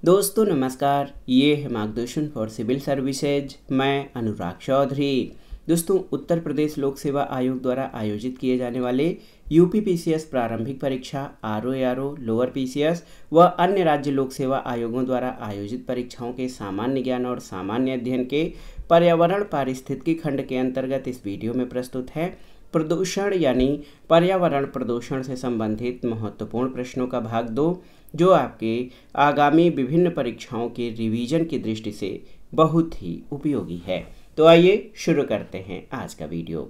दोस्तों नमस्कार, ये है मार्गदर्शन फॉर सिविल सर्विसेज। मैं अनुराग चौधरी। दोस्तों, उत्तर प्रदेश लोक सेवा आयोग द्वारा आयोजित किए जाने वाले यूपीपीसीएस प्रारंभिक परीक्षा, आरओ लोअर पीसीएस व अन्य राज्य लोक सेवा आयोगों द्वारा आयोजित परीक्षाओं के सामान्य ज्ञान और सामान्य अध्ययन के पर्यावरण पारिस्थितिकी खंड के अंतर्गत इस वीडियो में प्रस्तुत है प्रदूषण यानी पर्यावरण प्रदूषण से संबंधित महत्वपूर्ण प्रश्नों का भाग 2, जो आपके आगामी विभिन्न परीक्षाओं के रिवीजन की दृष्टि से बहुत ही उपयोगी है। तो आइए शुरू करते हैं आज का वीडियो।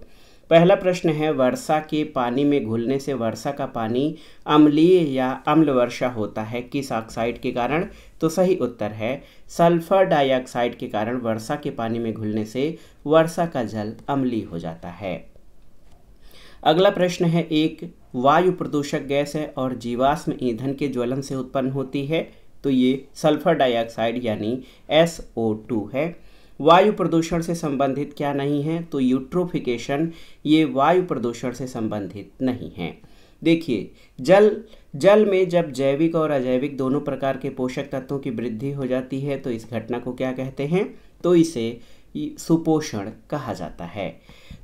पहला प्रश्न है, वर्षा के पानी में घुलने से वर्षा का पानी अम्लीय या अम्ल वर्षा होता है किस ऑक्साइड के कारण? तो सही उत्तर है सल्फर डाइऑक्साइड के कारण वर्षा के पानी में घुलने से वर्षा का जल अम्लीय हो जाता है। अगला प्रश्न है, एक वायु प्रदूषक गैस है और जीवाश्म ईंधन के ज्वलन से उत्पन्न होती है। तो ये सल्फर डाइऑक्साइड यानी SO2 है। वायु प्रदूषण से संबंधित क्या नहीं है? तो यूट्रोफिकेशन, ये वायु प्रदूषण से संबंधित नहीं है। देखिए, जल में जब जैविक और अजैविक दोनों प्रकार के पोषक तत्वों की वृद्धि हो जाती है तो इस घटना को क्या कहते हैं? तो इसे सुपोषण कहा जाता है।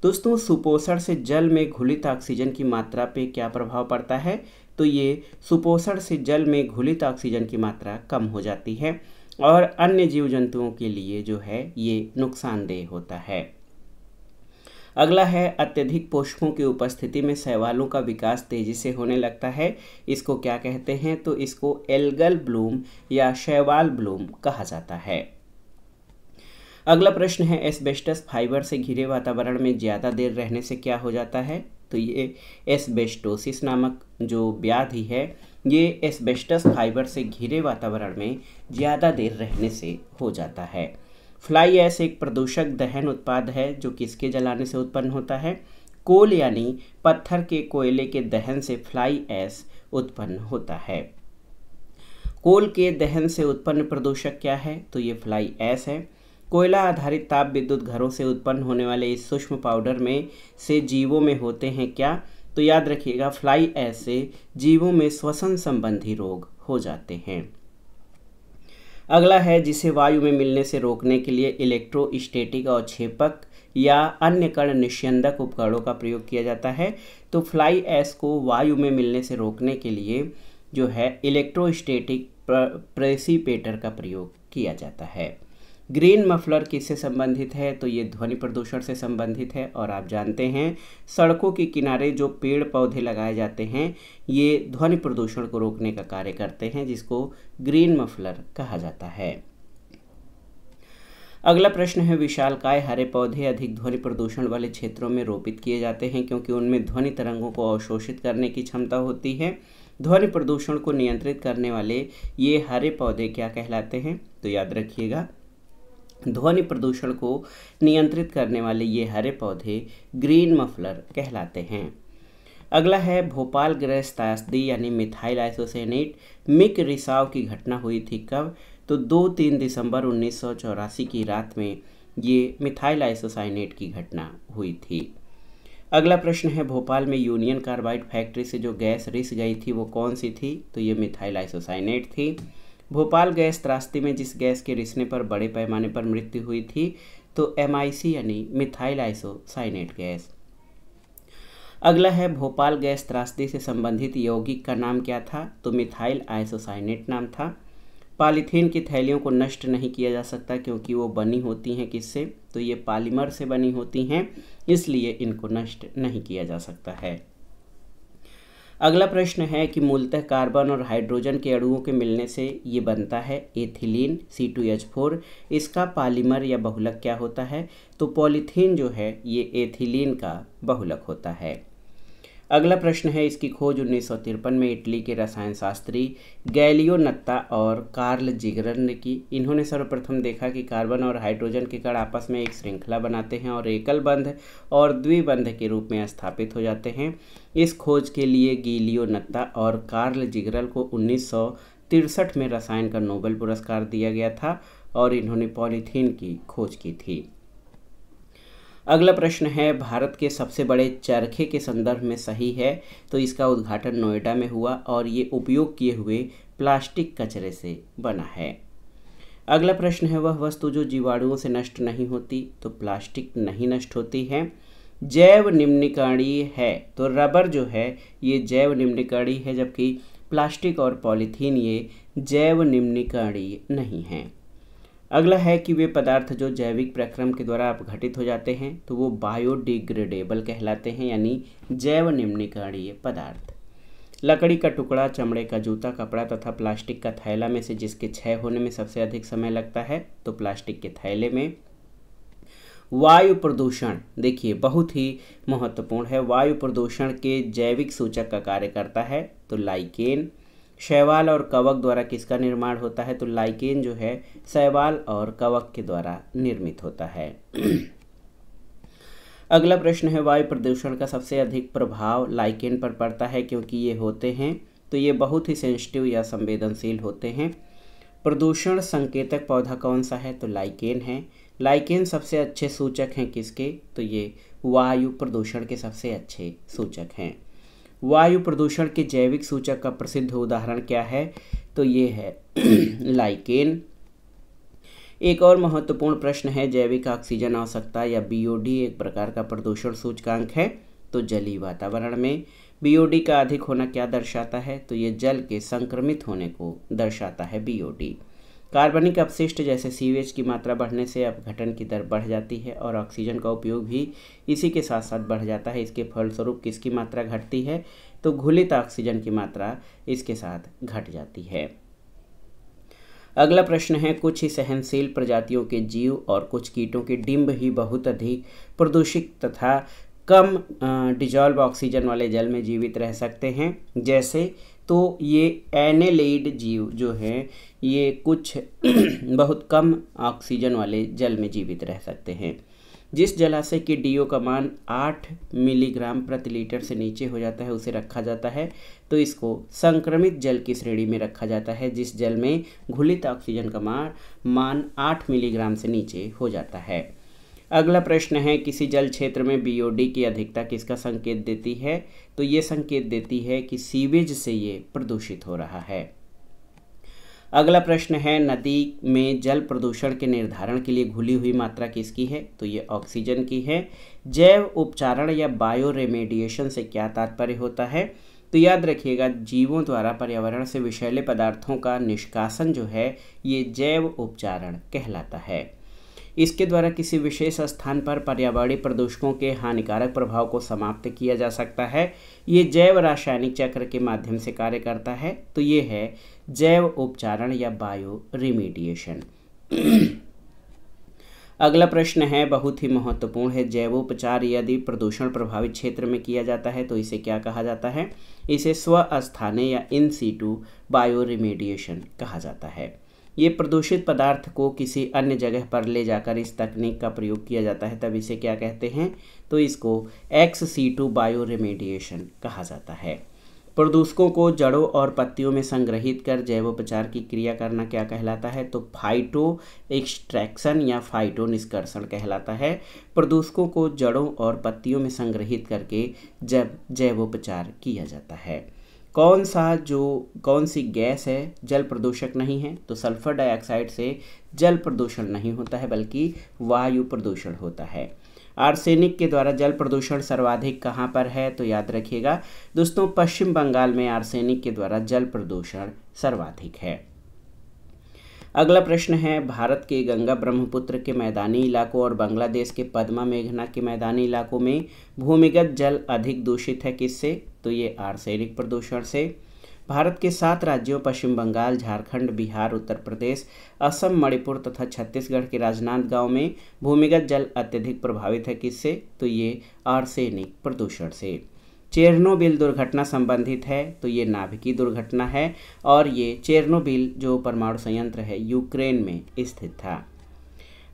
दोस्तों, सुपोषण से जल में घुलित ऑक्सीजन की मात्रा पे क्या प्रभाव पड़ता है? तो ये सुपोषण से जल में घुलित ऑक्सीजन की मात्रा कम हो जाती है और अन्य जीव जंतुओं के लिए जो है ये नुकसानदेह होता है। अगला है, अत्यधिक पोषकों की उपस्थिति में शैवालों का विकास तेजी से होने लगता है। इसको क्या कहते हैं? तो इसको एल्गल ब्लूम या शैवाल ब्लूम कहा जाता है। अगला प्रश्न है, एस्बेस्टस फाइबर से घिरे वातावरण में ज़्यादा देर रहने से क्या हो जाता है? तो ये एस्बेस्टोसिस नामक जो व्याधि है ये एस्बेस्टस फाइबर से घिरे वातावरण में ज़्यादा देर रहने से हो जाता है। फ्लाई ऐश एक प्रदूषक दहन उत्पाद है जो किसके जलाने से उत्पन्न होता है? कोल यानी पत्थर के कोयले के दहन से फ्लाई ऐश उत्पन्न होता है। कोल के दहन से उत्पन्न प्रदूषक क्या है? तो ये फ्लाई ऐश है। कोयला आधारित ताप विद्युत घरों से उत्पन्न होने वाले इस सूक्ष्म पाउडर में से जीवों में होते हैं क्या? तो याद रखिएगा, फ्लाई ऐश से जीवों में श्वसन संबंधी रोग हो जाते हैं। अगला है, जिसे वायु में मिलने से रोकने के लिए इलेक्ट्रोस्टैटिक अवक्षेपक या अन्य कण निस्यंदक उपकरणों का प्रयोग किया जाता है। तो फ्लाई ऐश को वायु में मिलने से रोकने के लिए जो है इलेक्ट्रोस्टैटिक प्रेसिपिटेटर का प्रयोग किया जाता है। ग्रीन मफलर किससे संबंधित है? तो ये ध्वनि प्रदूषण से संबंधित है और आप जानते हैं सड़कों के किनारे जो पेड़ पौधे लगाए जाते हैं ये ध्वनि प्रदूषण को रोकने का कार्य करते हैं, जिसको ग्रीन मफलर कहा जाता है। अगला प्रश्न है, विशालकाय हरे पौधे अधिक ध्वनि प्रदूषण वाले क्षेत्रों में रोपित किए जाते हैं क्योंकि उनमें ध्वनि तरंगों को अवशोषित करने की क्षमता होती है। ध्वनि प्रदूषण को नियंत्रित करने वाले ये हरे पौधे क्या कहलाते हैं? तो याद रखिएगा, ध्वनि प्रदूषण को नियंत्रित करने वाले ये हरे पौधे ग्रीन मफलर कहलाते हैं। अगला है, भोपाल गैस त्रासदी यानी मिथाइल आइसोसाइनेट मिक रिसाव की घटना हुई थी कब? तो 2-3 दिसंबर 1984 की रात में ये मिथाइल आइसोसाइनेट की घटना हुई थी। अगला प्रश्न है, भोपाल में यूनियन कार्बाइड फैक्ट्री से जो गैस रिस गई थी वो कौन सी थी? तो ये मिथाइल आइसोसाइनेट थी। भोपाल गैस त्रासदी में जिस गैस के रिसने पर बड़े पैमाने पर मृत्यु हुई थी तो MIC यानी मिथाइल आइसोसाइनेट गैस। अगला है, भोपाल गैस त्रासदी से संबंधित यौगिक का नाम क्या था? तो मिथाइल आइसोसाइनेट नाम था। पॉलीथीन की थैलियों को नष्ट नहीं किया जा सकता क्योंकि वो बनी होती हैं किससे? तो ये पॉलीमर से बनी होती हैं, इसलिए इनको नष्ट नहीं किया जा सकता है। अगला प्रश्न है कि मूलतः कार्बन और हाइड्रोजन के अणुओं के मिलने से ये बनता है एथिलीन C2H4। इसका पॉलीमर या बहुलक क्या होता है? तो पॉलीथीन जो है ये एथिलीन का बहुलक होता है। अगला प्रश्न है, इसकी खोज 1953 में इटली के रसायन शास्त्री गैलियो नत्ता और कार्ल जिगरर ने की। इन्होंने सर्वप्रथम देखा कि कार्बन और हाइड्रोजन के कण आपस में एक श्रृंखला बनाते हैं और एकल बंध और द्विबंध के रूप में स्थापित हो जाते हैं। इस खोज के लिए गैलियो नत्ता और कार्ल जिगरर को 1963 में रसायन का नोबेल पुरस्कार दिया गया था और इन्होंने पॉलीथीन की खोज की थी। अगला प्रश्न है, भारत के सबसे बड़े चरखे के संदर्भ में सही है? तो इसका उद्घाटन नोएडा में हुआ और ये उपयोग किए हुए प्लास्टिक कचरे से बना है। अगला प्रश्न है, वह वस्तु जो जीवाणुओं से नष्ट नहीं होती, तो प्लास्टिक नहीं नष्ट होती है। जैव निम्नीकरणीय है, तो रबर जो है ये जैव निम्नीकरणीय है, जबकि प्लास्टिक और पॉलीथीन ये जैव निम्नीकरणीय नहीं हैं। अगला है कि वे पदार्थ जो जैविक प्रक्रम के द्वारा अपघटित हो जाते हैं तो वो बायोडिग्रेडेबल कहलाते हैं, यानी जैव निम्नीकरणीय पदार्थ। लकड़ी का टुकड़ा, चमड़े का जूता, कपड़ा तथा प्लास्टिक का थैला में से जिसके क्षय होने में सबसे अधिक समय लगता है, तो प्लास्टिक के थैले में। वायु प्रदूषण देखिए बहुत ही महत्वपूर्ण है। वायु प्रदूषण के जैविक सूचक का कार्य करता है, तो लाइकेन। शैवाल और कवक द्वारा किसका निर्माण होता है, तो लाइकेन जो है शैवाल और कवक के द्वारा निर्मित होता है। अगला प्रश्न है, वायु प्रदूषण का सबसे अधिक प्रभाव लाइकेन पर पड़ता है क्योंकि ये होते हैं, तो ये बहुत ही सेंसिटिव या संवेदनशील होते हैं। प्रदूषण संकेतक पौधा कौन सा है, तो लाइकेन है। लाइकेन सबसे अच्छे सूचक हैं किसके, तो ये वायु प्रदूषण के सबसे अच्छे सूचक हैं। वायु प्रदूषण के जैविक सूचक का प्रसिद्ध उदाहरण क्या है, तो ये है लाइकेन। एक और महत्वपूर्ण प्रश्न है, जैविक ऑक्सीजन आवश्यकता या बीओडी एक प्रकार का प्रदूषण सूचकांक है, तो जलीय वातावरण में बीओडी का अधिक होना क्या दर्शाता है, तो ये जल के संक्रमित होने को दर्शाता है बीओडी। कार्बनिक अपशिष्ट जैसे सीवेज की मात्रा बढ़ने से अपघटन की दर बढ़ जाती है और ऑक्सीजन का उपयोग भी इसी के साथ साथ बढ़ जाता है। इसके फलस्वरूप किसकी मात्रा घटती है, तो घुलित ऑक्सीजन की मात्रा इसके साथ घट जाती है। अगला प्रश्न है, कुछ ही सहनशील प्रजातियों के जीव और कुछ कीटों के डिंब ही बहुत अधिक प्रदूषित तथा कम डिजॉल्व ऑक्सीजन वाले जल में जीवित रह सकते हैं। जैसे तो ये एनेलिड जीव जो हैं ये कुछ बहुत कम ऑक्सीजन वाले जल में जीवित रह सकते हैं। जिस जलाशय की डीओ का मान 8 मिलीग्राम प्रति लीटर से नीचे हो जाता है उसे रखा जाता है, तो इसको संक्रमित जल की श्रेणी में रखा जाता है। जिस जल में घुलित ऑक्सीजन का मान 8 मिलीग्राम से नीचे हो जाता है। अगला प्रश्न है, किसी जल क्षेत्र में बीओडी की अधिकता किसका संकेत देती है, तो ये संकेत देती है कि सीवेज से ये प्रदूषित हो रहा है। अगला प्रश्न है, नदी में जल प्रदूषण के निर्धारण के लिए घुली हुई मात्रा किसकी है, तो ये ऑक्सीजन की है। जैव उपचारण या बायो रेमेडिएशन से क्या तात्पर्य होता है, तो याद रखिएगा जीवों द्वारा पर्यावरण से विषैले पदार्थों का निष्कासन जो है ये जैव उपचारण कहलाता है। इसके द्वारा किसी विशेष स्थान पर पर्यावरणीय प्रदूषकों के हानिकारक प्रभाव को समाप्त किया जा सकता है। ये जैव रासायनिक चक्र के माध्यम से कार्य करता है, तो ये है जैव उपचारण या बायो रिमीडिएशन। अगला प्रश्न है बहुत ही महत्वपूर्ण है, जैवोपचार यदि प्रदूषण प्रभावित क्षेत्र में किया जाता है तो इसे क्या कहा जाता है, इसे स्वस्थानीय या इन सीटू बायो रिमीडिएशन कहा जाता है। ये प्रदूषित पदार्थ को किसी अन्य जगह पर ले जाकर इस तकनीक का प्रयोग किया जाता है, तब इसे क्या कहते हैं, तो इसको एक्स-सीटू बायो रिमीडिएशन कहा जाता है। प्रदूषकों को जड़ों और पत्तियों में संग्रहित कर जैवोपचार की क्रिया करना क्या कहलाता है, तो फाइटो एक्सट्रैक्शन या फाइटो निष्कर्षण कहलाता है। प्रदूषकों को जड़ों और पत्तियों में संग्रहित करके जब जैवोपचार किया जाता है। कौन सी गैस है जल प्रदूषक नहीं है, तो सल्फर डाइऑक्साइड से जल प्रदूषण नहीं होता है बल्कि वायु प्रदूषण होता है। आर्सेनिक के द्वारा जल प्रदूषण सर्वाधिक कहाँ पर है, तो याद रखिएगा दोस्तों पश्चिम बंगाल में आर्सेनिक के द्वारा जल प्रदूषण सर्वाधिक है। अगला प्रश्न है, भारत के गंगा ब्रह्मपुत्र के मैदानी इलाकों और बांग्लादेश के पद्मा मेघना के मैदानी इलाकों में भूमिगत जल अधिक दूषित है किससे, तो ये आर्सेनिक प्रदूषण से। भारत के 7 राज्यों पश्चिम बंगाल, झारखंड, बिहार, उत्तर प्रदेश, असम, मणिपुर तथा छत्तीसगढ़ के राजनांदगांव में भूमिगत जल अत्यधिक प्रभावित है किससे, तो ये आर्सेनिक प्रदूषण से। चेरनोबिल दुर्घटना संबंधित है, तो ये नाभिकीय दुर्घटना है और ये चेरनोबिल जो परमाणु संयंत्र है यूक्रेन में स्थित था।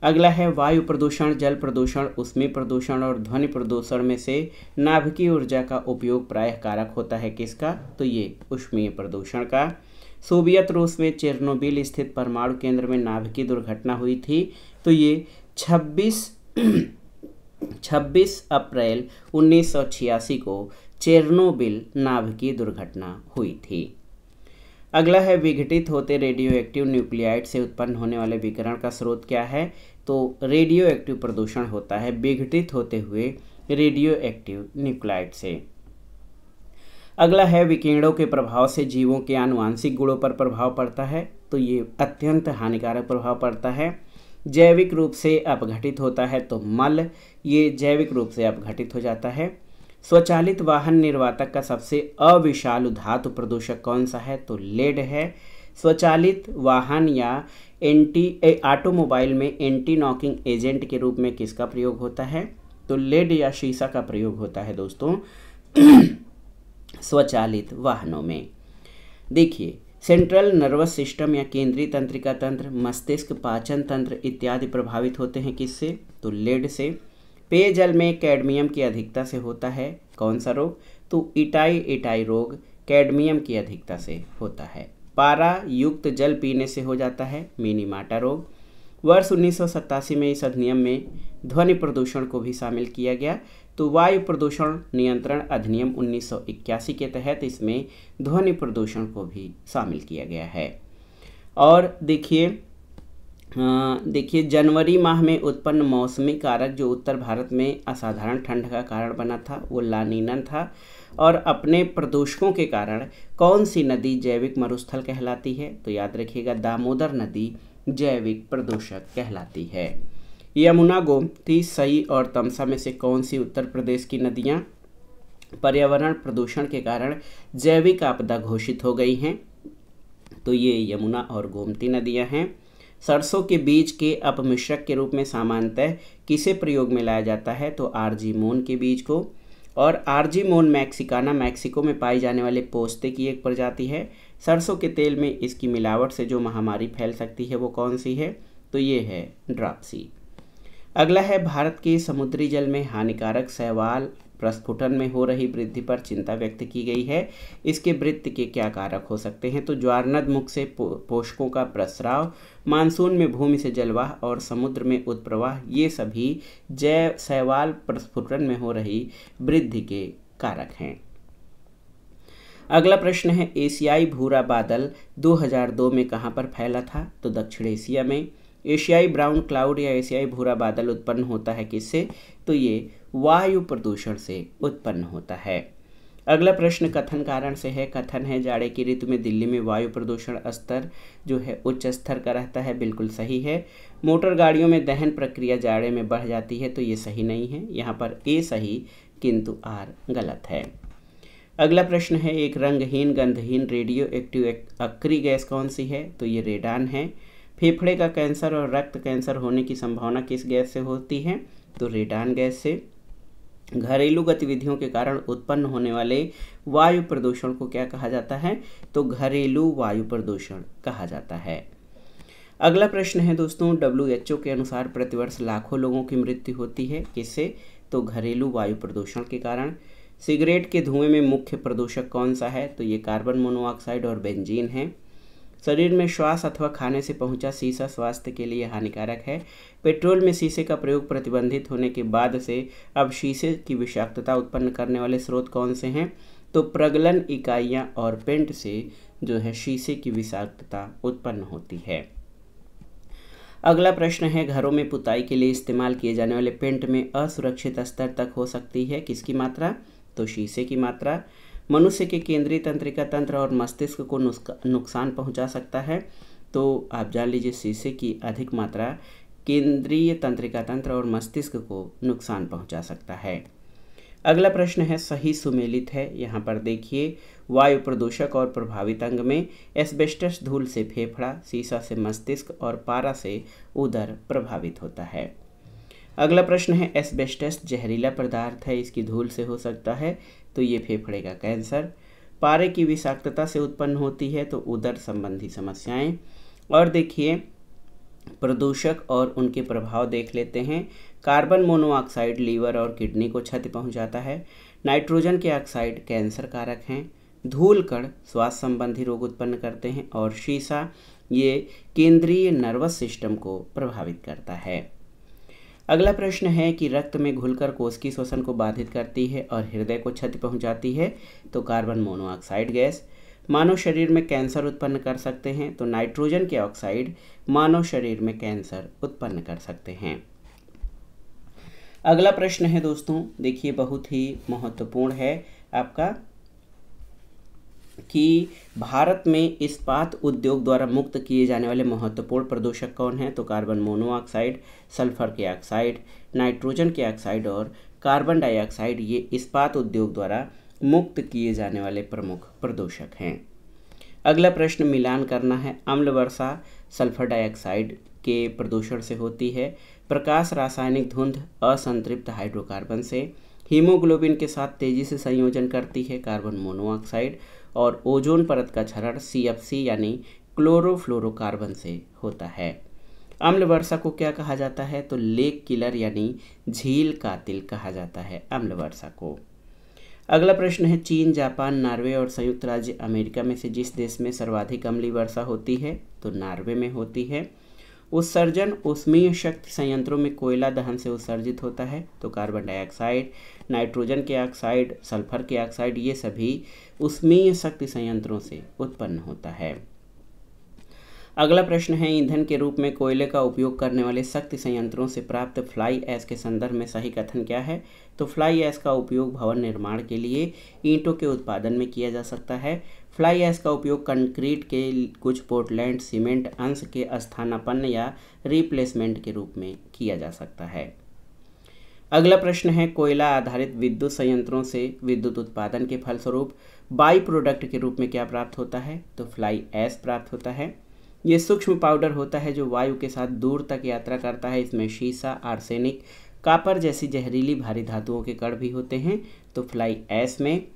अगला है वायु प्रदूषण, जल प्रदूषण, ऊष्मीय प्रदूषण और ध्वनि प्रदूषण में से नाभिकीय ऊर्जा का उपयोग प्रायः कारक होता है किसका, तो ये ऊष्मीय प्रदूषण का। सोवियत रूस में चेरनोबिल स्थित परमाणु केंद्र में नाभिकीय दुर्घटना हुई थी, तो ये 26 अप्रैल 1986 को चेरनोबिल नाभिकीय दुर्घटना हुई थी। अगला है विघटित होते रेडियो एक्टिव न्यूक्लियाइड से उत्पन्न होने वाले विकिरण का स्रोत क्या है? तो रेडियो एक्टिव प्रदूषण होता है विघटित होते हुए रेडियो एक्टिव न्यूक्लाइड से। अगला है विकिरणों के प्रभाव से जीवों के आनुवांशिक गुणों पर प्रभाव पड़ता है, तो ये अत्यंत हानिकारक प्रभाव पड़ता है। जैविक रूप से अपघटित होता है, तो मल ये जैविक रूप से अपघटित हो जाता है। स्वचालित वाहन निर्वातक का सबसे अविषालु धातु प्रदूषक कौन सा है? तो लेड है। स्वचालित वाहन या ऑटोमोबाइल में एंटी नॉकिंग एजेंट के रूप में किसका प्रयोग होता है? तो लेड या शीशा का प्रयोग होता है दोस्तों स्वचालित वाहनों में। देखिए, सेंट्रल नर्वस सिस्टम या केंद्रीय तंत्रिका तंत्र, मस्तिष्क, पाचन तंत्र इत्यादि प्रभावित होते हैं किससे? तो लेड से। पेयजल में कैडमियम की अधिकता से होता है कौन सा रोग? तो इटाई रोग कैडमियम की अधिकता से होता है। पारा युक्त जल पीने से हो जाता है मिनीमाटा रोग। वर्ष 1987 में इस अधिनियम में ध्वनि प्रदूषण को भी शामिल किया गया, तो वायु प्रदूषण नियंत्रण अधिनियम 1981 के तहत इसमें ध्वनि प्रदूषण को भी शामिल किया गया है। और देखिए जनवरी माह में उत्पन्न मौसमी कारक जो उत्तर भारत में असाधारण ठंड का कारण बना था वो लानीना था। और अपने प्रदूषकों के कारण कौन सी नदी जैविक मरुस्थल कहलाती है? तो याद रखिएगा दामोदर नदी जैविक प्रदूषक कहलाती है। यमुना, गोमती, सई और तमसा में से कौन सी उत्तर प्रदेश की नदियां पर्यावरण प्रदूषण के कारण जैविक आपदा घोषित हो गई हैं? तो ये यमुना और गोमती नदियां हैं। सरसों के बीज के अपमिश्रक के रूप में सामान्यतः किसे प्रयोग में लाया जाता है? तो आर्जीमोन के बीज को। और आर्जीमोन मैक्सिकाना मैक्सिको में पाई जाने वाले पोस्ते की एक प्रजाति है। सरसों के तेल में इसकी मिलावट से जो महामारी फैल सकती है वो कौन सी है? तो ये है ड्राप्सी। अगला है भारत के समुद्री जल में हानिकारक शैवाल प्रस्फुटन में हो रही वृद्धि पर चिंता व्यक्त की गई है। इसके वृत्ति के क्या कारक हो सकते हैं? तो ज्वारनद मुख से पोषकों का प्रस्राव, मानसून में भूमि से जलवाह और समुद्र में उत्प्रवाह, ये सभी जैव शैवाल प्रस्फुटन में हो रही वृद्धि के कारक हैं। अगला प्रश्न है एशियाई भूरा बादल 2002 में कहाँ पर फैला था? तो दक्षिण एशिया में। एशियाई ब्राउन क्लाउड या एशियाई भूरा बादल उत्पन्न होता है किससे? तो ये वायु प्रदूषण से उत्पन्न होता है। अगला प्रश्न कथन कारण से है। कथन है जाड़े की ऋतु में दिल्ली में वायु प्रदूषण स्तर जो है उच्च स्तर का रहता है, बिल्कुल सही है। मोटर गाड़ियों में दहन प्रक्रिया जाड़े में बढ़ जाती है, तो ये सही नहीं है। यहाँ पर ए सही किंतु आर गलत है। अगला प्रश्न है एक रंगहीन गंधहीन रेडियो एक्टिव अक्रिय गैस कौन सी है? तो ये रेडान है। फेफड़े का कैंसर और रक्त कैंसर होने की संभावना किस गैस से होती है? तो रेडान गैस से। घरेलू गतिविधियों के कारण उत्पन्न होने वाले वायु प्रदूषण को क्या कहा जाता है? तो घरेलू वायु प्रदूषण कहा जाता है। अगला प्रश्न है दोस्तों WHO के अनुसार प्रतिवर्ष लाखों लोगों की मृत्यु होती है किससे? तो घरेलू वायु प्रदूषण के कारण। सिगरेट के धुएं में मुख्य प्रदूषक कौन सा है? तो ये कार्बन मोनोऑक्साइड और बेंजीन है। शरीर में श्वास अथवा खाने से पहुंचा शीशा स्वास्थ्य के लिए हानिकारक है। पेट्रोल में शीशे का प्रयोग प्रतिबंधित होने के बाद से अब शीशे की विषाक्तता उत्पन्न करने वाले स्रोत कौन से हैं? तो प्रगलन इकाइयां और पेंट से जो है शीशे की विषाक्तता उत्पन्न होती है। अगला प्रश्न है घरों में पुताई के लिए इस्तेमाल किए जाने वाले पेंट में असुरक्षित स्तर तक हो सकती है किसकी मात्रा? तो शीशे की मात्रा। मनुष्य के केंद्रीय तंत्रिका तंत्र और मस्तिष्क को नुकसान पहुंचा सकता है, तो आप जान लीजिए शीशे की अधिक मात्रा केंद्रीय तंत्रिका तंत्र और मस्तिष्क को नुकसान पहुंचा सकता है। अगला प्रश्न है सही सुमेलित है। यहाँ पर देखिए वायु प्रदूषक और प्रभावित अंग में एस्बेस्टस धूल से फेफड़ा, शीशा से मस्तिष्क और पारा से उदर प्रभावित होता है। अगला प्रश्न है एस्बेस्टस जहरीला पदार्थ है, इसकी धूल से हो सकता है, तो ये फेफड़े का कैंसर। पारे की विषाक्तता से उत्पन्न होती है, तो उदर संबंधी समस्याएं। और देखिए प्रदूषक और उनके प्रभाव देख लेते हैं। कार्बन मोनोऑक्साइड लीवर और किडनी को क्षति पहुंचाता है। नाइट्रोजन के ऑक्साइड कैंसर कारक हैं। धूल कण श्वास संबंधी रोग उत्पन्न करते हैं और शीशा ये केंद्रीय नर्वस सिस्टम को प्रभावित करता है। अगला प्रश्न है कि रक्त में घुलकर कोशिकीय श्वसन को बाधित करती है और हृदय को क्षति पहुंचाती है, तो कार्बन मोनोऑक्साइड गैस। मानव शरीर में कैंसर उत्पन्न कर सकते हैं? तो नाइट्रोजन के ऑक्साइड मानव शरीर में कैंसर उत्पन्न कर सकते हैं। अगला प्रश्न है दोस्तों, देखिए बहुत ही महत्वपूर्ण है आपका, कि भारत में इस्पात उद्योग द्वारा मुक्त किए जाने वाले महत्वपूर्ण प्रदूषक कौन हैं? तो कार्बन मोनोऑक्साइड, सल्फर के ऑक्साइड, नाइट्रोजन के ऑक्साइड और कार्बन डाइऑक्साइड, ये इस्पात उद्योग द्वारा मुक्त किए जाने वाले प्रमुख प्रदूषक हैं। अगला प्रश्न मिलान करना है। अम्ल वर्षा सल्फर डाइऑक्साइड के प्रदूषण से होती है। प्रकाश रासायनिक धुंध असंतृप्त हाइड्रोकार्बन से। हीमोग्लोबिन के साथ तेजी से संयोजन करती है कार्बन मोनोऑक्साइड। और ओजोन परत का क्षरण CFC यानी क्लोरोफ्लोरोकार्बन से होता है। अम्ल वर्षा को क्या कहा जाता है? तो लेक किलर यानी झील कातिल कहा जाता है अम्ल वर्षा को। अगला प्रश्न है, चीन, जापान, नॉर्वे और संयुक्त राज्य अमेरिका में से जिस देश में सर्वाधिक अम्लीय वर्षा होती है? तो नॉर्वे में होती है। उत्सर्जन ऊष्मीय शक्ति संयंत्रों में कोयला दहन से उत्सर्जित होता है। तो कार्बन डाइऑक्साइड, नाइट्रोजन के ऑक्साइड, सल्फर के ऑक्साइड, ये सभी ऊष्मीय शक्ति संयंत्रों से उत्पन्न होता है। अगला प्रश्न है, ईंधन के रूप में कोयले का उपयोग करने वाले शक्ति संयंत्रों से प्राप्त फ्लाई ऐश के संदर्भ में सही कथन क्या है? तो फ्लाई ऐश का उपयोग भवन निर्माण के लिए ईंटों के उत्पादन में किया जा सकता है। फ्लाई ऐश का उपयोग कंक्रीट के कुछ पोर्टलैंड सीमेंट अंश के स्थानापन्न या रिप्लेसमेंट के रूप में किया जा सकता है। अगला प्रश्न है, कोयला आधारित विद्युत संयंत्रों से विद्युत उत्पादन के फलस्वरूप बाई प्रोडक्ट के रूप में क्या प्राप्त होता है? तो फ्लाई ऐश प्राप्त होता है। ये सूक्ष्म पाउडर होता है जो वायु के साथ दूर तक यात्रा करता है। इसमें शीशा, आर्सेनिक, कापर जैसी जहरीली भारी धातुओं के कण भी होते हैं। तो फ्लाई ऐश में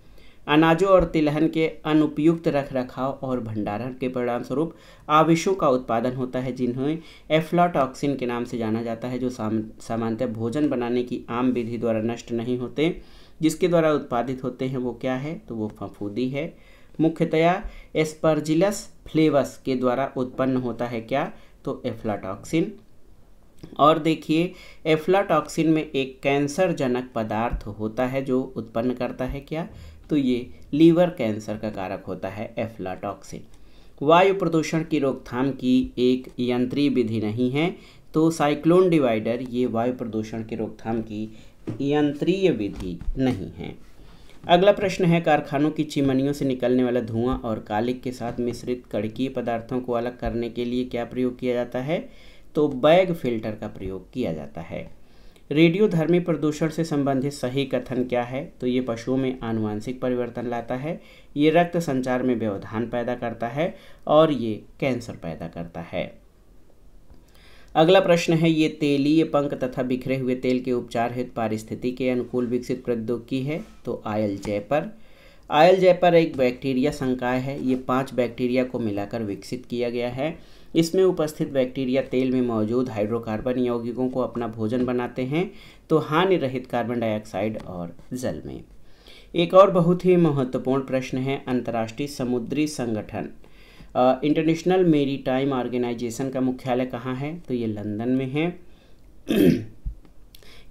अनाजों और तिलहन के अनुपयुक्त रखरखाव और भंडारण के परिणामस्वरूप आविशों का उत्पादन होता है, जिन्हें एफ्लाटॉक्सिन के नाम से जाना जाता है, जो सामान्यतः भोजन बनाने की आम विधि द्वारा नष्ट नहीं होते। जिसके द्वारा उत्पादित होते हैं वो क्या है? तो वो फफूंदी है। मुख्यतया एस्परजिलस फ्लेवस के द्वारा उत्पन्न होता है क्या? तो एफ्लाटॉक्सिन। और देखिए, एफ्लाटॉक्सिन में एक कैंसर जनक पदार्थ होता है जो उत्पन्न करता है क्या? तो ये लीवर कैंसर का कारक होता है एफ्लाटॉक्सिन। वायु प्रदूषण की रोकथाम की एक यंत्रीय विधि नहीं है। तो साइक्लोन डिवाइडर ये वायु प्रदूषण की रोकथाम की यंत्रीय विधि नहीं है। अगला प्रश्न है, कारखानों की चिमनियों से निकलने वाला धुआं और कालिक के साथ मिश्रित कणकीय पदार्थों को अलग करने के लिए क्या प्रयोग किया जाता है? तो बैग फिल्टर का प्रयोग किया जाता है। रेडियोधर्मी प्रदूषण से संबंधित सही कथन क्या है? तो ये पशुओं में आनुवांशिक परिवर्तन लाता है, ये रक्त संचार में व्यवधान पैदा करता है और ये कैंसर पैदा करता है। अगला प्रश्न है, ये तेलीय पंख तथा बिखरे हुए तेल के उपचार हेतु पारिस्थितिकी के अनुकूल विकसित प्रौद्योगिकी है। तो आयल जैपर। आयल जैपर एक बैक्टीरिया संकाय है। ये 5 बैक्टीरिया को मिलाकर विकसित किया गया है। इसमें उपस्थित बैक्टीरिया तेल में मौजूद हाइड्रोकार्बन यौगिकों को अपना भोजन बनाते हैं, तो हानि रहित कार्बन डाइऑक्साइड और जल में। एक और बहुत ही महत्वपूर्ण प्रश्न है, अंतर्राष्ट्रीय समुद्री संगठन इंटरनेशनल मेरीटाइम ऑर्गेनाइजेशन का मुख्यालय कहाँ है? तो ये लंदन में है।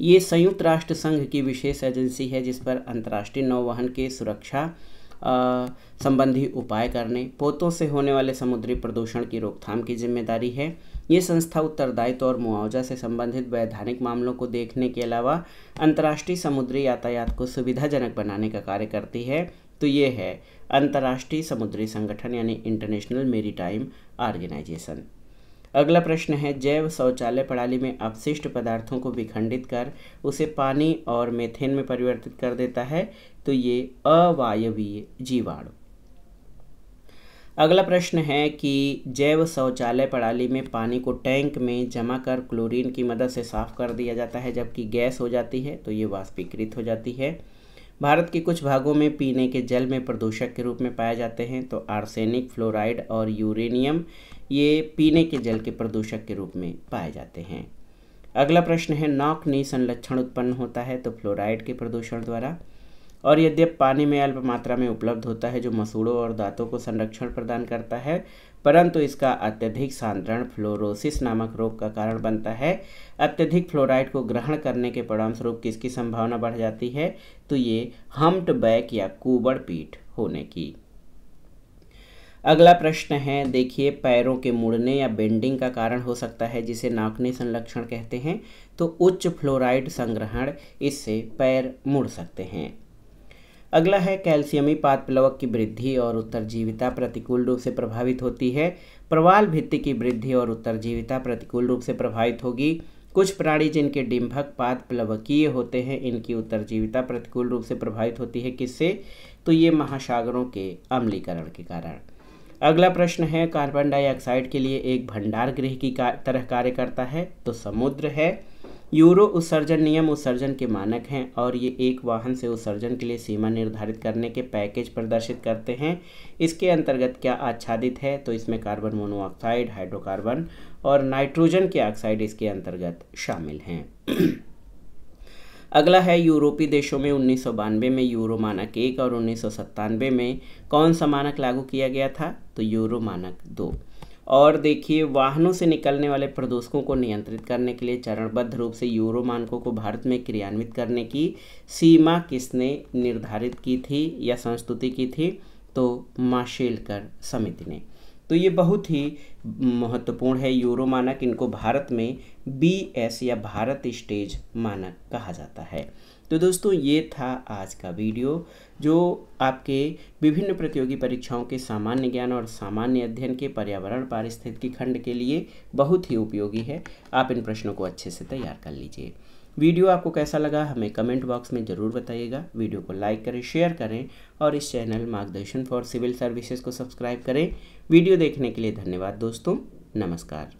ये संयुक्त राष्ट्र संघ की विशेष एजेंसी है जिस पर अंतर्राष्ट्रीय नौवहन के सुरक्षा संबंधी उपाय करने, पोतों से होने वाले समुद्री प्रदूषण की रोकथाम की जिम्मेदारी है। ये संस्था उत्तरदायित्व और मुआवजा से संबंधित वैधानिक मामलों को देखने के अलावा अंतर्राष्ट्रीय समुद्री यातायात को सुविधाजनक बनाने का कार्य करती है। तो ये है अंतर्राष्ट्रीय समुद्री संगठन यानी इंटरनेशनल मेरीटाइम ऑर्गेनाइजेशन। अगला प्रश्न है, जैव शौचालय प्रणाली में अपशिष्ट पदार्थों को विखंडित कर उसे पानी और मीथेन में परिवर्तित कर देता है। तो ये अवायवीय जीवाणु। अगला प्रश्न है कि जैव शौचालय प्रणाली में पानी को टैंक में जमा कर क्लोरीन की मदद से साफ कर दिया जाता है, जबकि गैस हो जाती है तो ये वाष्पीकृत हो जाती है। भारत के कुछ भागों में पीने के जल में प्रदूषक के रूप में पाए जाते हैं। तो आर्सेनिक, फ्लोराइड और यूरेनियम ये पीने के जल के प्रदूषक के रूप में पाए जाते हैं। अगला प्रश्न है, नॉक-नी संलक्षण उत्पन्न होता है तो फ्लोराइड के प्रदूषण द्वारा, और यद्यपि पानी में अल्प मात्रा में उपलब्ध होता है जो मसूड़ों और दांतों को संरक्षण प्रदान करता है, परंतु इसका अत्यधिक सांद्रण फ्लोरोसिस नामक रोग का कारण बनता है। अत्यधिक फ्लोराइड को ग्रहण करने के परिणामस्वरूप किसकी संभावना बढ़ जाती है? तो ये हम्प्ड बैक या कुबड़ पीठ होने की। अगला प्रश्न है, देखिए पैरों के मुड़ने या बेंडिंग का कारण हो सकता है जिसे नाकनी संलक्षण कहते हैं। तो उच्च फ्लोराइड संग्रहण, इससे पैर मुड़ सकते हैं। अगला है, कैल्शियमी पाद प्लवक की वृद्धि और उत्तरजीविता प्रतिकूल रूप से प्रभावित होती है। प्रवाल भित्ति की वृद्धि और उत्तरजीविता प्रतिकूल रूप से प्रभावित होगी। कुछ प्राणी जिनके डिंभक पाद प्लवकीय होते हैं, इनकी उत्तरजीविता प्रतिकूल रूप से प्रभावित होती है। किससे? तो ये महासागरों के अम्लीकरण के कारण। अगला प्रश्न है, कार्बन डाइऑक्साइड के लिए एक भंडार गृह की तरह कार्य करता है। तो समुद्र है। यूरो उत्सर्जन नियम उत्सर्जन के मानक हैं और ये एक वाहन से उत्सर्जन के लिए सीमा निर्धारित करने के पैकेज प्रदर्शित करते हैं। इसके अंतर्गत क्या आच्छादित है? तो इसमें कार्बन मोनोऑक्साइड, हाइड्रोकार्बन और नाइट्रोजन के ऑक्साइड इसके अंतर्गत शामिल हैं। अगला है, यूरोपीय देशों में 1992 में यूरो मानक 1 और 1997 में कौन सा मानक लागू किया गया था? तो यूरो मानक 2। और देखिए, वाहनों से निकलने वाले प्रदूषकों को नियंत्रित करने के लिए चरणबद्ध रूप से यूरो मानकों को भारत में क्रियान्वित करने की सीमा किसने निर्धारित की थी या संस्तुति की थी? तो माशेलकर समिति ने। तो ये बहुत ही महत्वपूर्ण है यूरो मानक। इनको भारत में BS या भारत स्टेज मानक कहा जाता है। तो दोस्तों, ये था आज का वीडियो जो आपके विभिन्न प्रतियोगी परीक्षाओं के सामान्य ज्ञान और सामान्य अध्ययन के पर्यावरण पारिस्थितिकी खंड के लिए बहुत ही उपयोगी है। आप इन प्रश्नों को अच्छे से तैयार कर लीजिए। वीडियो आपको कैसा लगा हमें कमेंट बॉक्स में ज़रूर बताइएगा। वीडियो को लाइक करें, शेयर करें और इस चैनल मार्गदर्शन फॉर सिविल सर्विसेज को सब्सक्राइब करें। वीडियो देखने के लिए धन्यवाद दोस्तों। नमस्कार।